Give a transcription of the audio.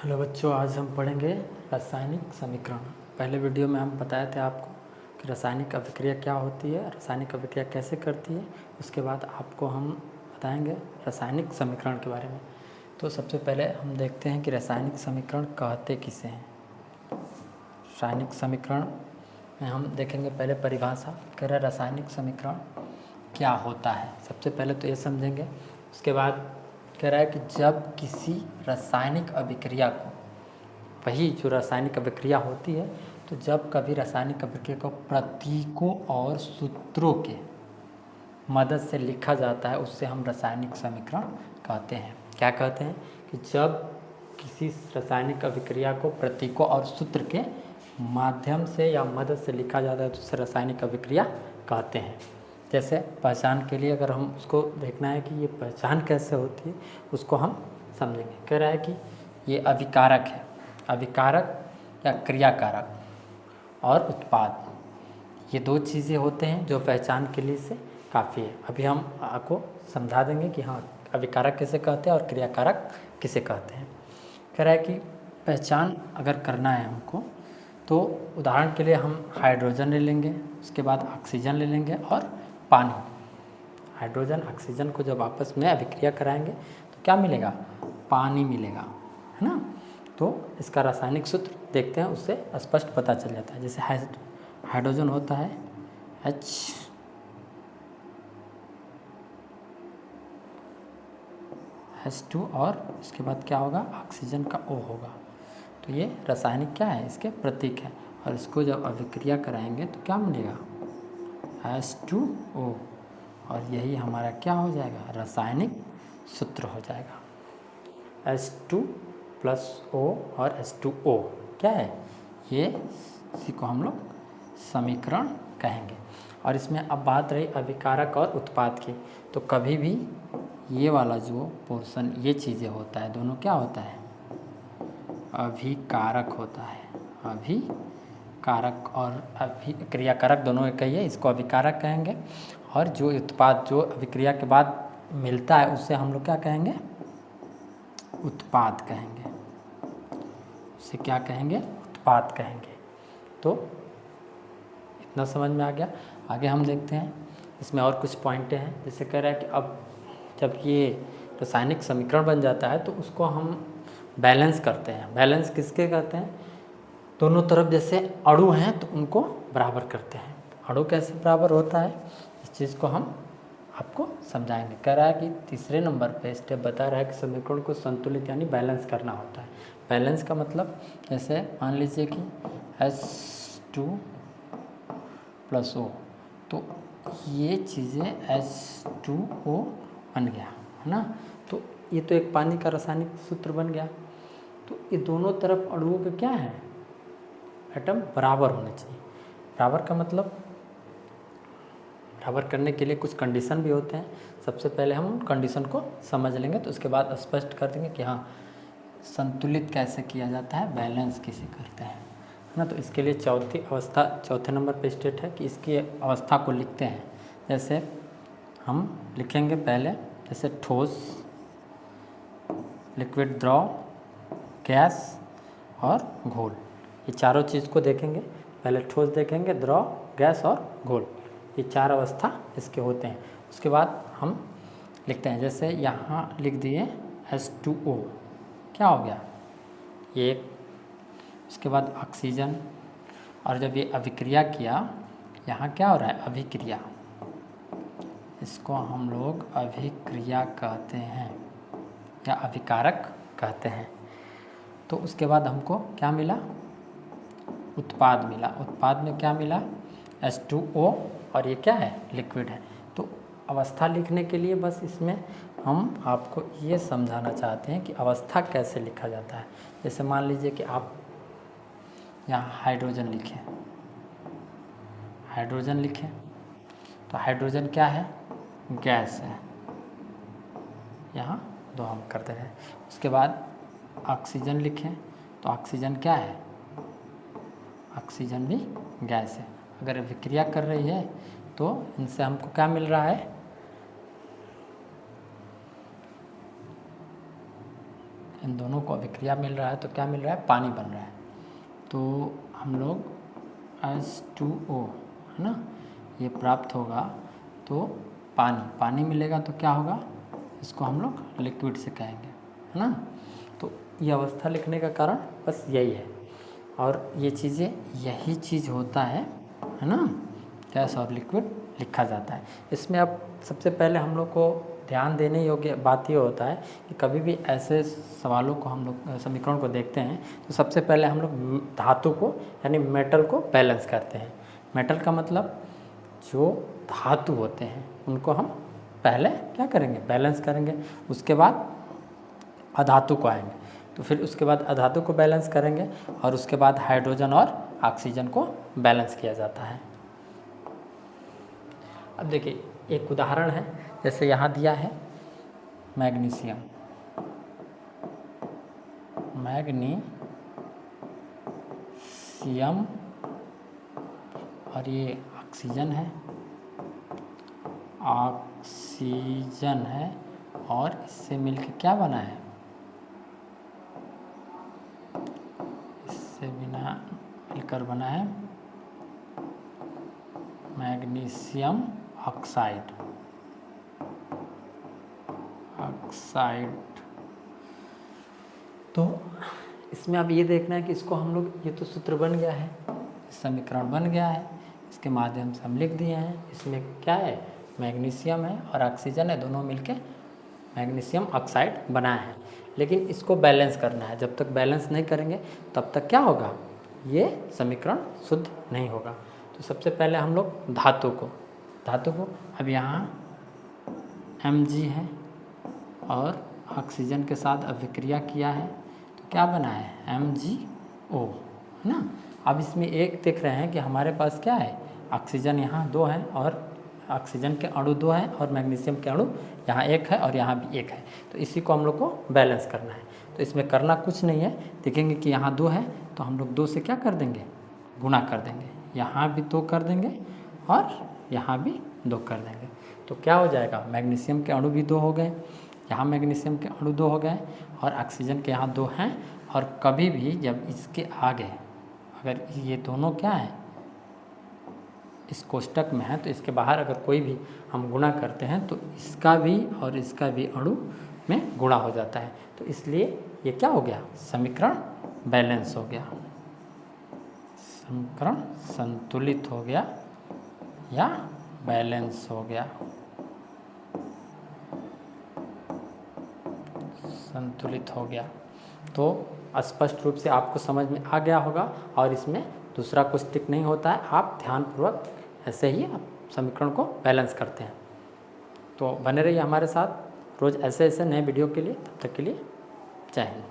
Hello बच्चों, आज हम पढ़ेंगे रासायनिक समीकरण। पहले वीडियो में हम बताए थे आपको कि रासायनिक अभिक्रिया क्या होती है, रासायनिक अभिक्रिया कैसे करती है। उसके बाद आपको हम बताएंगे रासायनिक समीकरण के बारे में। तो सबसे पहले हम देखते हैं कि रासायनिक समीकरण कहते किसे हैं। रासायनिक समीकरण में हम देखेंगे पहले परिभाषा। कह रहा है रासायनिक समीकरण क्या होता है। सबसे पहले तो ये समझेंगे। उसके बाद कह रहा है कि जब किसी रासायनिक अभिक्रिया को, वही जो रासायनिक अभिक्रिया होती है, तो जब कभी रासायनिक अभिक्रिया को प्रतीकों और सूत्रों के मदद से लिखा जाता है, उससे हम रासायनिक समीकरण कहते हैं। क्या कहते हैं कि जब किसी रासायनिक अभिक्रिया को प्रतीकों और सूत्र के माध्यम से या मदद से लिखा जाता है तो उसे रासायनिक अभिक्रिया कहते हैं। जैसे पहचान के लिए अगर हम उसको देखना है कि ये पहचान कैसे होती है, उसको हम समझेंगे। कह रहा है कि ये अभिकारक है। अभिकारक या क्रियाकारक और उत्पाद, ये दो चीज़ें होते हैं जो पहचान के लिए से काफ़ी है। अभी हम आपको समझा देंगे कि हाँ, अभिकारक किसे कहते हैं और क्रियाकारक किसे कहते हैं। कह रहा है कि पहचान अगर करना है हमको, तो उदाहरण के लिए हम हाइड्रोजन ले लेंगे, उसके बाद ऑक्सीजन ले लेंगे और पानी। हाइड्रोजन ऑक्सीजन को जब आपस में अभिक्रिया कराएंगे तो क्या मिलेगा? पानी मिलेगा, है ना। तो इसका रासायनिक सूत्र देखते हैं, उससे स्पष्ट पता चल जाता है। जैसे हाइड्रोजन होता है H2 और उसके बाद क्या होगा? ऑक्सीजन का O होगा। तो ये रासायनिक क्या है? इसके प्रतीक है। और इसको जब अभिक्रिया कराएंगे तो क्या मिलेगा? H2O। और यही हमारा क्या हो जाएगा? रासायनिक सूत्र हो जाएगा। H2 + O और H2O क्या है? ये इसी को हम लोग समीकरण कहेंगे। और इसमें अब बात रही अभिकारक और उत्पाद की, तो कभी भी ये वाला जो पोर्शन, ये चीज़ें होता है, दोनों क्या होता है? अभिकारक होता है। अभिकारक और क्रियाकारक दोनों एक ही है, इसको अभिकारक कहेंगे। और जो उत्पाद जो अभिक्रिया के बाद मिलता है, उससे हम लोग क्या कहेंगे? उत्पाद कहेंगे। उसे क्या कहेंगे? उत्पाद कहेंगे। तो इतना समझ में आ गया। आगे हम देखते हैं, इसमें और कुछ पॉइंटें हैं। जैसे कह रहा है कि अब जब ये रासायनिक समीकरण बन जाता है तो उसको हम बैलेंस करते हैं। बैलेंस किसके कहते हैं? दोनों तरफ जैसे अणु हैं तो उनको बराबर करते हैं। अणु कैसे बराबर होता है, इस चीज़ को हम आपको समझाएंगे। कह रहा है कि तीसरे नंबर पे स्टेप बता रहा है कि समीकरण को संतुलित यानी बैलेंस करना होता है। बैलेंस का मतलब, जैसे मान लीजिए कि H2 + O, तो ये चीज़ें H2O बन गया, है ना। तो ये तो एक पानी का रासायनिक सूत्र बन गया। तो ये दोनों तरफ अणुओं के क्या है? एटम बराबर होने चाहिए। बराबर का मतलब, बराबर करने के लिए कुछ कंडीशन भी होते हैं। सबसे पहले हम उन कंडीशन को समझ लेंगे, तो उसके बाद स्पष्ट कर देंगे कि हाँ, संतुलित कैसे किया जाता है, बैलेंस किसे करते हैं, है ना। तो इसके लिए चौथी अवस्था, चौथे नंबर पे स्टेट है कि इसकी अवस्था को लिखते हैं। जैसे हम लिखेंगे पहले, जैसे ठोस, लिक्विड, द्रव, गैस और घोल। ये चारों चीज़ को देखेंगे। पहले ठोस देखेंगे, द्रव, गैस और घोल, ये चार अवस्था इसके होते हैं। उसके बाद हम लिखते हैं, जैसे यहाँ लिख दिए H2O, क्या हो गया? ये। उसके बाद ऑक्सीजन, और जब ये अभिक्रिया किया, यहाँ क्या हो रहा है? अभिक्रिया। इसको हम लोग अभिक्रिया कहते हैं या अभिकारक कहते हैं। तो उसके बाद हमको क्या मिला? उत्पाद मिला। उत्पाद में क्या मिला? H2O, और ये क्या है? लिक्विड है। तो अवस्था लिखने के लिए बस इसमें हम आपको ये समझाना चाहते हैं कि अवस्था कैसे लिखा जाता है। जैसे मान लीजिए कि आप यहाँ हाइड्रोजन लिखें, हाइड्रोजन लिखें, तो हाइड्रोजन क्या है? गैस है। यहाँ दो हम करते हैं। उसके बाद ऑक्सीजन लिखें, तो ऑक्सीजन क्या है? ऑक्सीजन भी गैस है। अगर अभिक्रिया कर रही है तो इनसे हमको क्या मिल रहा है? इन दोनों को अभिक्रिया मिल रहा है तो क्या मिल रहा है, पानी बन रहा है। तो हम लोग H2O है ना, ये प्राप्त होगा तो पानी मिलेगा तो क्या होगा, इसको हम लोग लिक्विड से कहेंगे, है ना। तो ये अवस्था लिखने का कारण बस यही है, और ये चीज़ें यही चीज़ होता है ना, गैस और लिक्विड लिखा जाता है। इसमें अब सबसे पहले हम लोग को ध्यान देने योग्य बात ये होता है कि कभी भी ऐसे सवालों को हम लोग समीकरण को देखते हैं तो सबसे पहले हम लोग धातु को यानी मेटल को बैलेंस करते हैं। मेटल का मतलब जो धातु होते हैं उनको हम पहले क्या करेंगे, बैलेंस करेंगे। उसके बाद अधातु को आएंगे, तो फिर उसके बाद अधातु को बैलेंस करेंगे, और उसके बाद हाइड्रोजन और ऑक्सीजन को बैलेंस किया जाता है। अब देखिए एक उदाहरण है, जैसे यहाँ दिया है मैग्नीशियम, और ये ऑक्सीजन है, और इससे मिलके क्या बना है, इससे मिलकर बना है मैग्नीशियम ऑक्साइड। तो इसमें अब ये देखना है कि इसको हम लोग, ये तो सूत्र बन गया है, समीकरण बन गया है, इसके माध्यम से हम लिख दिए हैं। इसमें क्या है, मैग्नीशियम है और ऑक्सीजन है, दोनों मिलके मैग्नीशियम ऑक्साइड बना है। लेकिन इसको बैलेंस करना है, जब तक बैलेंस नहीं करेंगे तब तक क्या होगा, ये समीकरण शुद्ध नहीं होगा। तो सबसे पहले हम लोग धातु को अब यहाँ Mg है और ऑक्सीजन के साथ अभिक्रिया किया है तो क्या बना है, MgO, है ना। अब इसमें एक देख रहे हैं कि हमारे पास क्या है, ऑक्सीजन यहाँ 2 है और ऑक्सीजन के अणु 2 हैं और मैग्नीशियम के अणु यहाँ 1 है और यहाँ भी 1 है। तो इसी को हम लोग को बैलेंस करना है। तो इसमें करना कुछ नहीं है, देखेंगे कि यहाँ 2 है तो हम लोग 2 से क्या कर देंगे, गुणा कर देंगे, यहाँ भी 2 कर देंगे और यहाँ भी 2 कर देंगे। तो क्या हो जाएगा, मैग्नीशियम के अणु भी 2 हो गए, यहाँ मैग्नीशियम के अणु 2 हो गए और ऑक्सीजन के यहाँ 2 हैं। और कभी भी जब इसके आगे अगर ये दोनों क्या है, इस कोष्टक में है, तो इसके बाहर अगर कोई भी हम गुणा करते हैं तो इसका भी और इसका भी अणु में गुणा हो जाता है। तो इसलिए ये क्या हो गया, समीकरण बैलेंस हो गया, समीकरण संतुलित हो गया या बैलेंस हो गया, संतुलित हो गया। तो स्पष्ट रूप से आपको समझ में आ गया होगा, और इसमें दूसरा कुछ टिक नहीं होता है, आप ध्यानपूर्वक ऐसे ही आप समीकरण को बैलेंस करते हैं। तो बने रहिए हमारे साथ रोज़ ऐसे नए वीडियो के लिए। तब तक के लिए जय हिंद।